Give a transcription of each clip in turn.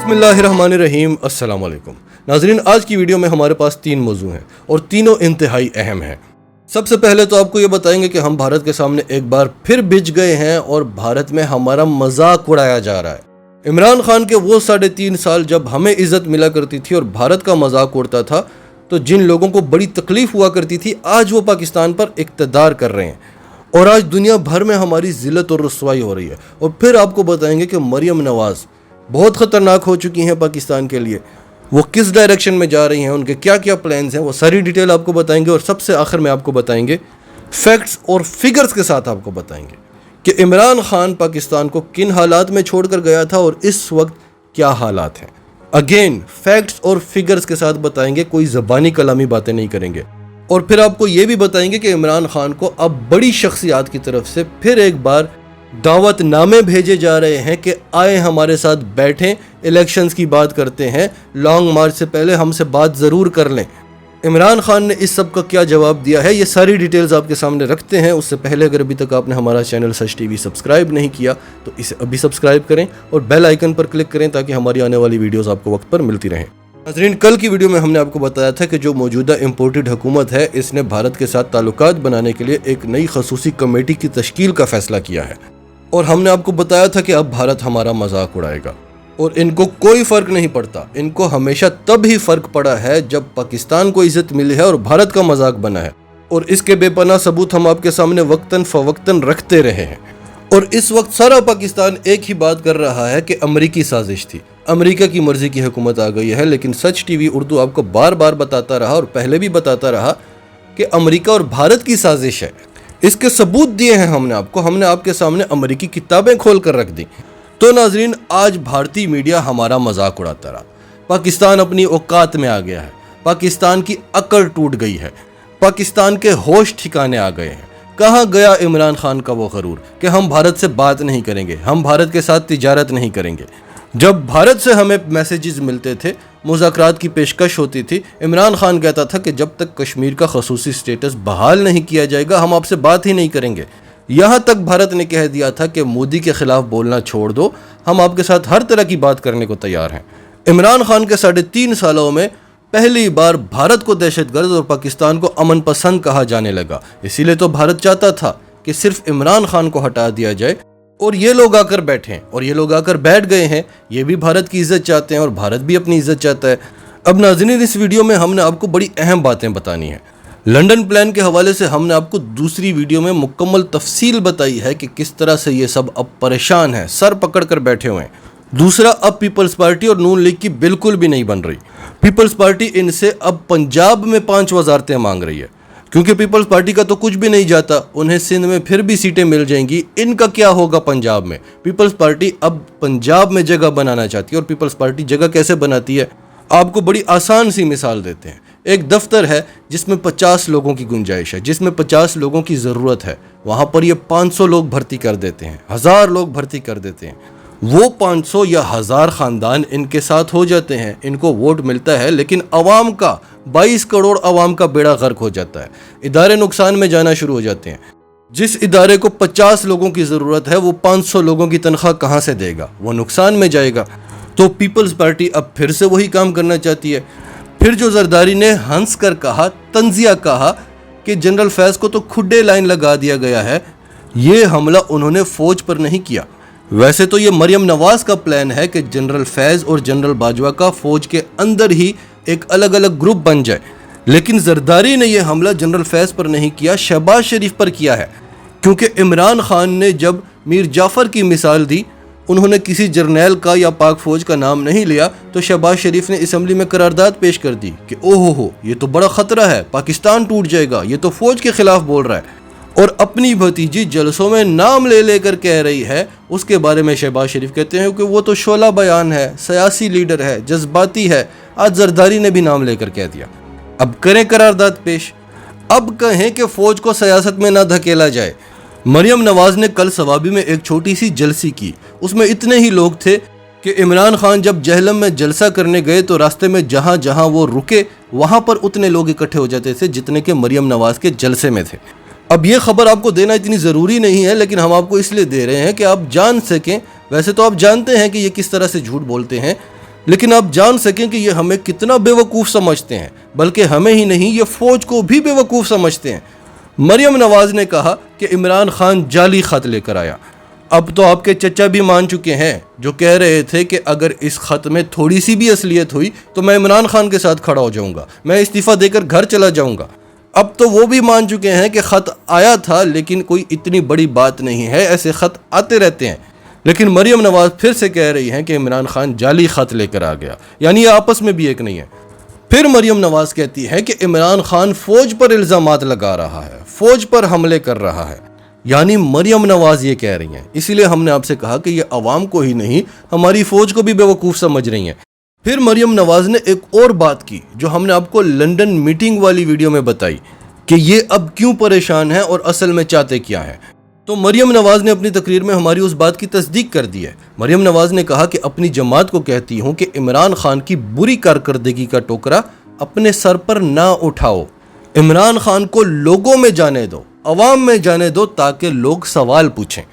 बिस्मिल्लाहिर्रहमानिर्रहीम। अस्सलाम वालेकुम नाज़रीन, आज की वीडियो में हमारे पास 3 मौजू हैं और तीनों इंतहाई अहम हैं। सबसे पहले तो आपको ये बताएंगे कि हम भारत के सामने एक बार फिर बिछ गए हैं और भारत में हमारा मजाक उड़ाया जा रहा है। इमरान खान के वो 3.5 साल जब हमें इज्जत मिला करती थी और भारत का मजाक उड़ता था, तो जिन लोगों को बड़ी तकलीफ हुआ करती थी, आज वो पाकिस्तान पर इक़्तिदार कर रहे हैं और आज दुनिया भर में हमारी जिल्लत और रुसवाई हो रही है। और फिर आपको बताएंगे कि मरियम नवाज़ बहुत ख़तरनाक हो चुकी हैं पाकिस्तान के लिए, वो किस डायरेक्शन में जा रही हैं, उनके क्या क्या प्लान्स हैं, वो सारी डिटेल आपको बताएंगे। और सबसे आखिर में आपको बताएंगे फैक्ट्स और फिगर्स के साथ आपको बताएंगे कि इमरान खान पाकिस्तान को किन हालात में छोड़कर गया था और इस वक्त क्या हालात हैं। अगेन फैक्ट्स और फिगर्स के साथ बताएंगे, कोई ज़बानी कलामी बातें नहीं करेंगे। और फिर आपको ये भी बताएंगे कि इमरान खान को अब बड़ी शख्सियात की तरफ से फिर एक बार दावत नामे भेजे जा रहे हैं कि आए हमारे साथ बैठें, इलेक्शंस की बात करते हैं, लॉन्ग मार्च से पहले हमसे बात ज़रूर कर लें। इमरान खान ने इस सब का क्या जवाब दिया है, ये सारी डिटेल्स आपके सामने रखते हैं। उससे पहले अगर अभी तक आपने हमारा चैनल सच टीवी सब्सक्राइब नहीं किया तो इसे अभी सब्सक्राइब करें और बेल आइकन पर क्लिक करें ताकि हमारी आने वाली वीडियोज़ आपको वक्त पर मिलती रहें। नाज़रीन, कल की वीडियो में हमने आपको बताया था कि जो मौजूदा इम्पोर्टेड हुकूमत है, इसने भारत के साथ ताल्लुकात बनाने के लिए एक नई खसूसी कमेटी की तश्कील का फैसला किया है और हमने आपको बताया था कि अब भारत हमारा मजाक उड़ाएगा और इनको कोई फ़र्क नहीं पड़ता। इनको हमेशा तब ही फ़र्क पड़ा है जब पाकिस्तान को इज़्ज़त मिली है और भारत का मजाक बना है, और इसके बेपनाह सबूत हम आपके सामने वक्तन फ़वक्तन रखते रहे हैं। और इस वक्त सारा पाकिस्तान एक ही बात कर रहा है कि अमरीकी साजिश थी, अमेरिका की मर्ज़ी की हुकूमत आ गई है। लेकिन सच टीवी उर्दू आपको बार बार बताता रहा और पहले भी बताता रहा कि अमेरिका और भारत की साजिश है। इसके सबूत दिए हैं हमने आपको, हमने आपके सामने अमेरिकी किताबें खोल कर रख दी। तो नाजरीन, आज भारतीय मीडिया हमारा मजाक उड़ाता रहा। पाकिस्तान अपनी औकात में आ गया है, पाकिस्तान की अकड़ टूट गई है, पाकिस्तान के होश ठिकाने आ गए हैं। कहाँ गया इमरान खान का वो गरूर कि हम भारत से बात नहीं करेंगे, हम भारत के साथ तिजारत नहीं करेंगे। जब भारत से हमें मैसेजेस मिलते थे, मुज़ाकरात की पेशकश होती थी, इमरान खान कहता था कि जब तक कश्मीर का खसूसी स्टेटस बहाल नहीं किया जाएगा हम आपसे बात ही नहीं करेंगे। यहाँ तक भारत ने कह दिया था कि मोदी के खिलाफ बोलना छोड़ दो, हम आपके साथ हर तरह की बात करने को तैयार हैं। इमरान खान के 3.5 सालों में पहली बार भारत को दहशतगर्द और पाकिस्तान को अमन पसंद कहा जाने लगा। इसीलिए तो भारत चाहता था कि सिर्फ इमरान खान को हटा दिया जाए और ये लोग आकर बैठे हैं, और ये लोग आकर बैठ गए हैं। ये भी भारत की इज्जत चाहते हैं और भारत भी अपनी इज्जत चाहता है। अब नाज़रीन, इस वीडियो में हमने आपको बड़ी अहम बातें बतानी है। लंदन प्लान के हवाले से हमने आपको दूसरी वीडियो में मुकम्मल तफसील बताई है कि किस तरह से ये सब अब परेशान हैं, सर पकड़ कर बैठे हुए हैं। दूसरा, अब पीपल्स पार्टी और नून लीग की बिल्कुल भी नहीं बन रही। पीपल्स पार्टी इनसे अब पंजाब में 5 वज़ारतें मांग रही है, क्योंकि पीपल्स पार्टी का तो कुछ भी नहीं जाता, उन्हें सिंध में फिर भी सीटें मिल जाएंगी। इनका क्या होगा पंजाब में? पीपल्स पार्टी अब पंजाब में जगह बनाना चाहती है। और पीपल्स पार्टी जगह कैसे बनाती है, आपको बड़ी आसान सी मिसाल देते हैं। एक दफ्तर है जिसमें 50 लोगों की गुंजाइश है, जिसमें 50 लोगों की ज़रूरत है, वहाँ पर ये 500 लोग भर्ती कर देते हैं, 1000 लोग भर्ती कर देते हैं। वो 500 या 1000 ख़ानदान इनके साथ हो जाते हैं, इनको वोट मिलता है, लेकिन अवाम का 22 करोड़ अवाम का बेड़ा गर्क हो जाता है। इदारे नुकसान में जाना शुरू हो जाते हैं। जिस इदारे को 50 लोगों की ज़रूरत है, वो 500 लोगों की तनख्वाह कहाँ से देगा? वो नुकसान में जाएगा। तो पीपल्स पार्टी अब फिर से वही काम करना चाहती है। फिर जो जरदारी ने हंस कर कहा, तंजिया कहा कि जनरल फैज़ को तो खुड्डे लाइन लगा दिया गया है, ये हमला उन्होंने फ़ौज पर नहीं किया। वैसे तो ये मरियम नवाज़ का प्लान है कि जनरल फैज़ और जनरल बाजवा का फ़ौज के अंदर ही एक अलग अलग ग्रुप बन जाए, लेकिन जरदारी ने यह हमला जनरल फैज़ पर नहीं किया, शहबाज शरीफ पर किया है। क्योंकि इमरान खान ने जब मीर जाफ़र की मिसाल दी, उन्होंने किसी जर्नैल का या पाक फ़ौज का नाम नहीं लिया, तो शहबाज शरीफ ने असम्बली में करारदाद पेश कर दी कि ओहो हो, ये तो बड़ा ख़तरा है, पाकिस्तान टूट जाएगा, ये तो फ़ौज के ख़िलाफ़ बोल रहा है। और अपनी भतीजी जलसों में नाम ले लेकर कह रही है, उसके बारे में शहबाज शरीफ कहते हैं कि वो तो शोला बयान है, सियासी लीडर है, जज्बाती है। आज जरदारी ने भी नाम लेकर कह दिया। अब करें करारदाद पेश, अब कहें कि फ़ौज को सियासत में ना धकेला जाए। मरियम नवाज़ ने कल सवाबी में एक छोटी सी जलसी की, उसमें इतने ही लोग थे कि इमरान खान जब जहलम में जलसा करने गए तो रास्ते में जहाँ जहाँ वो रुके वहाँ पर उतने लोग इकट्ठे हो जाते थे जितने के मरियम नवाज़ के जलसे में थे। अब ये खबर आपको देना इतनी ज़रूरी नहीं है, लेकिन हम आपको इसलिए दे रहे हैं कि आप जान सकें। वैसे तो आप जानते हैं कि ये किस तरह से झूठ बोलते हैं, لیکن آپ جان سکیں کہ یہ ہمیں کتنا بیوقوف سمجھتے ہیں، بلکہ ہمیں ہی نہیں یہ فوج کو بھی بیوقوف سمجھتے ہیں۔ مریم نواز نے کہا کہ عمران خان جعلی خط لے کر آیا۔ اب تو آپ کے چچا بھی مان چکے ہیں جو کہہ رہے تھے کہ اگر اس خط میں تھوڑی سی بھی اصلیت ہوئی تو میں عمران خان کے ساتھ کھڑا ہو جاؤں گا، میں استعفیٰ دے کر گھر چلا جاؤں گا۔ اب تو وہ بھی مان چکے ہیں کہ خط آیا تھا لیکن کوئی اتنی بڑی بات نہیں ہے، ایسے خط آتے رہتے ہیں۔ لیکن مریم نواز پھر سے کہہ رہی ہیں کہ عمران خان جعلی خط لے کر آ گیا، یعنی یہ آپس میں بھی ایک نہیں ہے۔ پھر مریم نواز کہتی ہے کہ عمران خان فوج پر الزامات لگا رہا ہے، فوج پر حملے کر رہا ہے، یعنی مریم نواز یہ کہہ رہی ہیں۔ اسی لیے ہم نے آپ سے کہا کہ یہ عوام کو ہی نہیں ہماری فوج کو بھی بیوقوف سمجھ رہی ہیں۔ پھر مریم نواز نے ایک اور بات کی جو ہم نے آپ کو لندن میٹنگ والی ویڈیو میں بتائی کہ یہ اب کیوں پریشان ہیں اور اصل میں چاہتے کیا ہیں۔ تو مریم نواز نے اپنی تقریر میں ہماری اس بات کی تصدیق کر دی ہے۔ مریم نواز نے کہا کہ اپنی جماعت کو کہتی ہوں کہ عمران خان کی بری کارکردگی کا ٹوکرا اپنے سر پر نہ اٹھاؤ، عمران خان کو لوگوں میں جانے دو، عوام میں جانے دو تاکہ لوگ سوال پوچھیں۔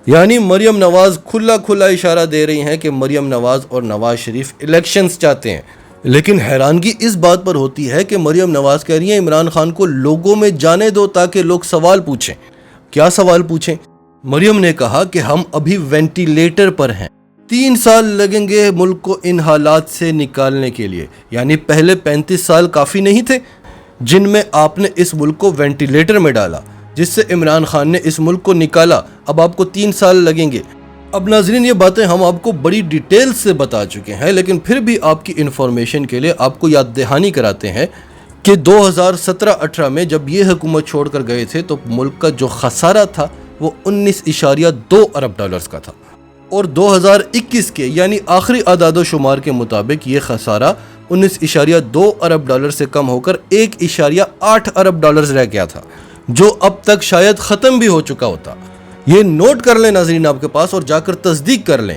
یعنی مریم نواز کھلا کھلا اشارہ دے رہی ہیں کہ مریم نواز اور نواز شریف الیکشنز چاہتے ہیں۔ لیکن حیرانگی اس بات پر ہوتی ہے کہ مریم نواز کہہ رہی ہیں عمران خان کو لوگوں میں جانے دو تاکہ لوگ سوال پوچھیں۔ کیا سوال پوچھیں؟ مریم نے کہا کہ ہم ابھی وینٹیلیٹر پر ہیں، 3 سال لگیں گے ملک کو ان حالات سے نکالنے کے لیے، یعنی پہلے 35 سال کافی نہیں تھے جن میں آپ نے اس ملک کو وینٹیلیٹر میں ڈالا، جس سے عمران خان نے اس ملک کو نکالا، اب آپ کو 3 سال لگیں گے۔ اب ناظرین یہ باتیں ہم آپ کو بڑی ڈیٹیل سے بتا چکے ہیں، لیکن پھر بھی آپ کی انفارمیشن کے لیے آپ کو یاد دہانی کراتے ہیں کہ 2017-18 میں جب یہ حکومت چھوڑ کر گئے تھے تو ملک کا جو خسارہ تھا وہ 19.2 ارب ڈالرز کا تھا، اور 2021 کے یعنی آخری اعداد و شمار کے مطابق یہ خسارہ 19.2 ارب ڈالر سے کم ہو کر 1.8 ارب ڈالرز رہ گیا تھا، جو اب تک شاید ختم بھی ہو چکا ہوتا۔ یہ نوٹ کر لیں ناظرین آپ کے پاس اور جا کر تصدیق کر لیں۔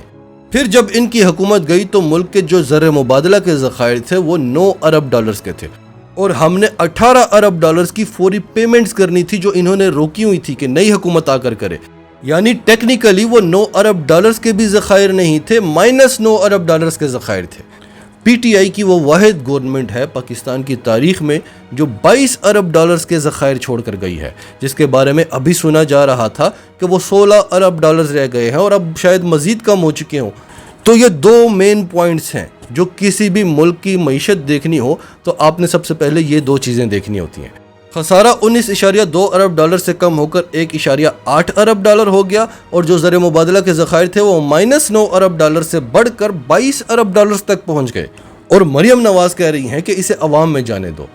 پھر جب ان کی حکومت گئی تو ملک کے جو زر مبادلہ کے ذخائر تھے وہ 9 ارب ڈالرز کے تھے، اور ہم نے 18 ارب ڈالرز کی فوری پیمنٹس کرنی تھی جو انہوں نے روکی ہوئی تھی کہ نئی حکومت آ کر کرے، یعنی ٹیکنیکلی وہ 9 ارب ڈالرز کے بھی ذخائر نہیں تھے، -9 ارب ڈالرز کے ذخائر تھے۔ پی ٹی آئی کی وہ واحد گورنمنٹ ہے پاکستان کی تاریخ میں جو 22 ارب ڈالرز کے ذخائر چھوڑ کر گئی ہے، جس کے بارے میں ابھی سنا جا رہا تھا کہ وہ 16 ارب ڈالرز رہ گئے ہیں اور اب شاید مزید کم ہو چکے ہوں۔ تو یہ 2 مین پوائنٹس ہیں جو کسی بھی ملک کی معیشت دیکھنی ہو تو آپ نے سب سے پہلے یہ 2 چیزیں دیکھنی ہوتی ہیں۔ خسارہ 19.2 ارب ڈالر سے کم ہو کر 1.8 ارب ڈالر ہو گیا، اور جو زر مبادلہ کے ذخائر تھے وہ -9 ارب ڈالر سے بڑھ کر 22 ارب ڈالر تک پہنچ گئے، اور مریم نواز کہہ رہی ہیں کہ اسے عوام میں جانے دو۔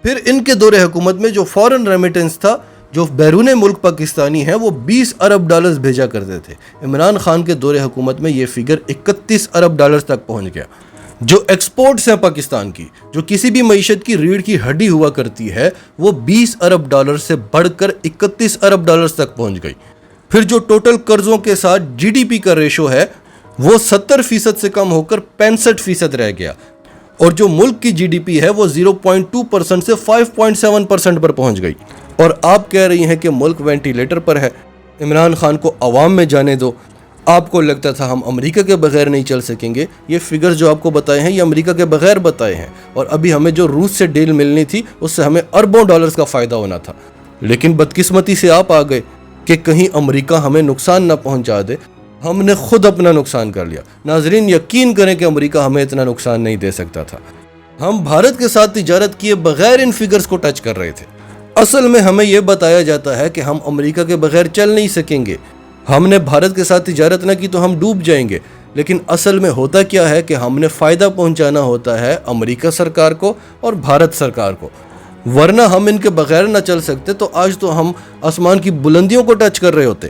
پھر ان کے دور حکومت میں جو فورن ریمیٹنس تھا، جو بیرون ملک پاکستانی ہیں، وہ 20 ارب ڈالرز بھیجا کرتے تھے۔ عمران خان کے دور حکومت میں یہ فگر 31 ارب ڈالر تک پہنچ گیا۔ جو ایکسپورٹس ہیں پاکستان کی، جو کسی بھی معیشت کی ریڑھ کی ہڈی ہوا کرتی ہے، وہ 20 ارب ڈالر سے بڑھ کر 31 ارب ڈالر تک پہنچ گئی۔ پھر جو ٹوٹل قرضوں کے ساتھ جی ڈی پی کا ریشو ہے وہ 70% سے کم ہو کر 65% رہ گیا، اور جو ملک کی جی ڈی پی ہے وہ 0.2% سے 5.7% پر پہنچ گئی۔ اور آپ کہہ رہی ہیں کہ ملک وینٹیلیٹر پر ہے، عمران خان کو عوام میں جانے دو۔ آپ کو لگتا تھا ہم امریکہ کے بغیر نہیں چل سکیں گے، یہ فگرز جو آپ کو بتائے ہیں یہ امریکہ کے بغیر بتائے ہیں، اور ابھی ہمیں جو روس سے ڈیل ملنی تھی اس سے ہمیں اربوں ڈالرز کا فائدہ ہونا تھا، لیکن بدقسمتی سے آپ آ گئے کہ کہیں امریکہ ہمیں نقصان نہ پہنچا دے۔ ہم نے خود اپنا نقصان کر لیا۔ ناظرین یقین کریں کہ امریکہ ہمیں اتنا نقصان نہیں دے سکتا تھا۔ ہم بھارت کے ساتھ تجارت کیے بغیر ان فگرز کو ٹچ کر رہے تھے۔ اصل میں ہمیں یہ بتایا جاتا ہے کہ ہم امریکہ کے بغیر چل نہیں سکیں گے، ہم نے بھارت کے ساتھ تجارت نہ کی تو ہم ڈوب جائیں گے، لیکن اصل میں ہوتا کیا ہے کہ ہم نے فائدہ پہنچانا ہوتا ہے امریکہ سرکار کو اور بھارت سرکار کو، ورنہ ہم ان کے بغیر نہ چل سکتے تو آج تو ہم آسمان کی بلندیوں کو ٹچ کر رہے ہوتے۔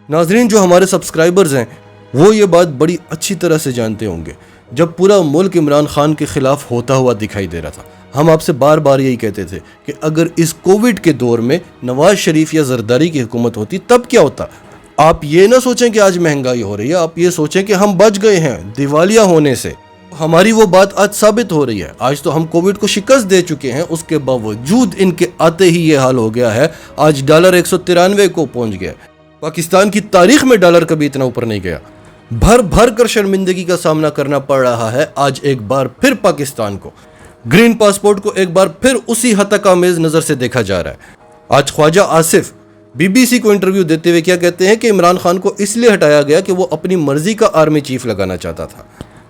ناظرین جو ہمارے سبسکرائبرز ہیں وہ یہ بات بڑی اچھی طرح سے جانتے ہوں گے، جب پورا ملک عمران خان کے خلاف ہوتا ہوا دکھائی دے رہا تھا، ہم آپ سے بار بار یہی کہتے تھے کہ اگر اس کووڈ کے دور میں نواز شریف یا زرداری کی حکومت ہوتی تب کیا ہوتا۔ آپ یہ نہ سوچیں کہ آج مہنگائی ہو رہی ہے، آپ یہ سوچیں کہ ہم بچ گئے ہیں دیوالیہ ہونے سے۔ ہماری وہ بات آج ثابت ہو رہی ہے، آج تو ہم کووڈ کو شکست دے چکے ہیں، اس کے باوجود ان کے آتے ہی یہ حال ہو گیا ہے۔ آج ڈالر 193 کو پہنچ گیا، پاکستان کی تاریخ میں ڈالر کبھی اتنا اوپر نہیں گیا۔ भर भर कर शर्मिंदगी का सामना करना पड़ रहा है आज एक बार फिर पाकिस्तान को। ग्रीन पासपोर्ट को एक बार फिर उसी हतक-आमेज नज़र से देखा जा रहा है। आज ख्वाजा आसिफ बीबीसी को इंटरव्यू देते हुए क्या कहते हैं कि इमरान खान को इसलिए हटाया गया कि वो अपनी मर्जी का आर्मी चीफ लगाना चाहता था।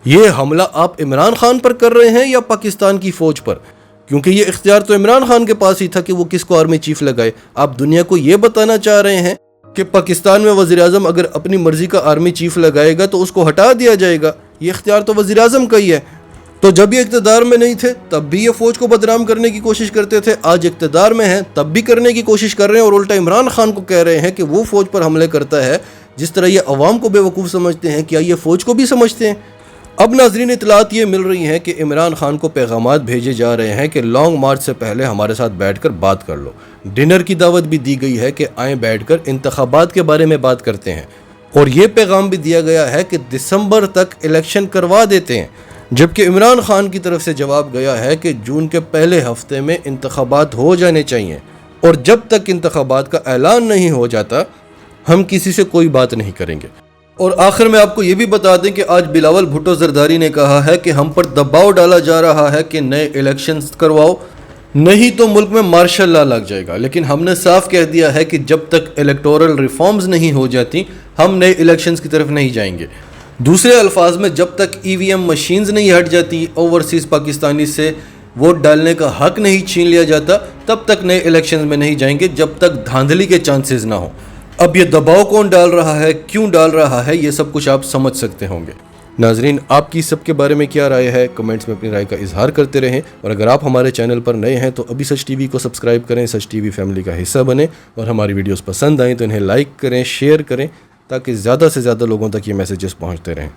ये हमला आप इमरान खान पर कर रहे हैं या पाकिस्तान की फौज पर? क्योंकि ये इख्तियार तो इमरान खान के पास ही था कि वो किसको आर्मी चीफ लगाए। आप दुनिया को ये बताना चाह रहे हैं कि पाकिस्तान में वज़ीर आज़म अगर अपनी मर्जी का आर्मी चीफ लगाएगा तो उसको हटा दिया जाएगा। ये इख्तियार तो वज़ीर आज़म का ही है। तो जब ये इक़्तिदार में नहीं थे तब भी ये फ़ौज को बदनाम करने की कोशिश करते थे, आज इक़्तिदार में हैं तब भी करने की कोशिश कर रहे हैं और उल्टा इमरान खान को कह रहे हैं कि वो फ़ौज पर हमले करता है। जिस तरह ये अवाम को बेवकूफ़ समझते हैं, क्या ये फ़ौज को भी समझते हैं? अब नाज़रीन, इतलात ये मिल रही हैं कि इमरान खान को पैगामात भेजे जा रहे हैं कि लॉन्ग मार्च से पहले हमारे साथ बैठकर बात कर लो। डिनर की दावत भी दी गई है कि आएँ बैठकर इंतखाबात के बारे में बात करते हैं। और ये पैगाम भी दिया गया है कि दिसंबर तक इलेक्शन करवा देते हैं। जबकि इमरान खान की तरफ से जवाब गया है कि जून के पहले हफ्ते में इंतखाबात हो जाने चाहिए और जब तक इंतखाबात का ऐलान नहीं हो जाता हम किसी से कोई बात नहीं करेंगे। और आखिर में आपको ये भी बता दें कि आज बिलावल भुट्टो जरदारी ने कहा है कि हम पर दबाव डाला जा रहा है कि नए इलेक्शंस करवाओ, नहीं तो मुल्क में मार्शल लॉ लग जाएगा। लेकिन हमने साफ कह दिया है कि जब तक इलेक्टोरल रिफॉर्म्स नहीं हो जाती हम नए इलेक्शंस की तरफ नहीं जाएंगे। दूसरे अल्फाज में जब तक ईवीएम मशीन्स नहीं हट जाती, ओवरसीज़ पाकिस्तानी से वोट डालने का हक नहीं छीन लिया जाता, तब तक नए इलेक्शंस में नहीं जाएंगे जब तक धांधली के चांसेस ना हो। अब ये दबाव कौन डाल रहा है, क्यों डाल रहा है, ये सब कुछ आप समझ सकते होंगे। नाजरीन, आपकी सबके बारे में क्या राय है, कमेंट्स में अपनी राय का इजहार करते रहें। और अगर आप हमारे चैनल पर नए हैं तो अभी सच टीवी को सब्सक्राइब करें, सच टीवी फैमिली का हिस्सा बने। और हमारी वीडियोस पसंद आएँ तो इन्हें लाइक करें, शेयर करें, ताकि ज़्यादा से ज़्यादा लोगों तक ये मैसेजेस पहुँचते रहें।